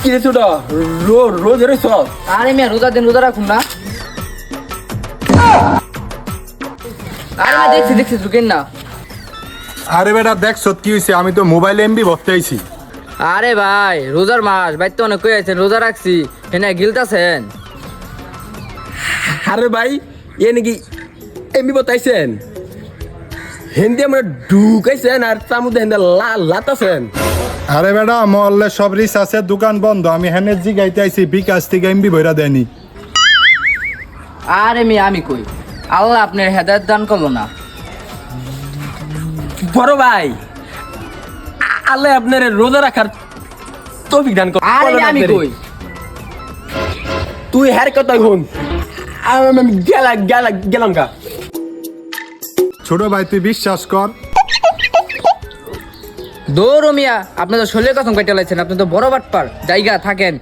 কি রে ছোট রোজ রয়েছ? আরে মিয়া রোজা দিন রোজা রাখুন না। আরে মিয়া দেখছি ঢুকেন না। আরে বেটা দেখছ কি হয়েছে? আমি তো মোবাইল এমবি ভরতে আইছি। আরে ভাই রোজার মাস বাইতে অনেক কই আছেন, রোজা রাখছি হেনা গিলতাছেন। আরে ভাই এ নাকি এমবি বতাইছেন, হেন্দি আমরা ঢুকাইছেন আর তার মধ্যে হেন্দা লাতাছেন। আরে বেটা মহল্লে সব রিস আছে, দোকান বন্ধ। আমি হেনের জি গাইতে আইছি, বিকাশ থেকে এমবি ভইরা দেয়নি। আরে মিয়া আমি কই, আল্লাহ আপনার হেদায়েত দান করলো না। বড় ভাই আল্লাহ আপনার রোজা রাখার তৌফিক দান করুন। আরে মিয়া আমি কই, তুই হ্যার কথা শুন, আমি গেলাম গা। ছোট ভাই তুই বিশ্বাস কর। দৌড় মিয়া, আপনি তো শরীরের কথা কেটে লাইছেন, আপনি তো বড় বাটপার। জায়গা থাকেন।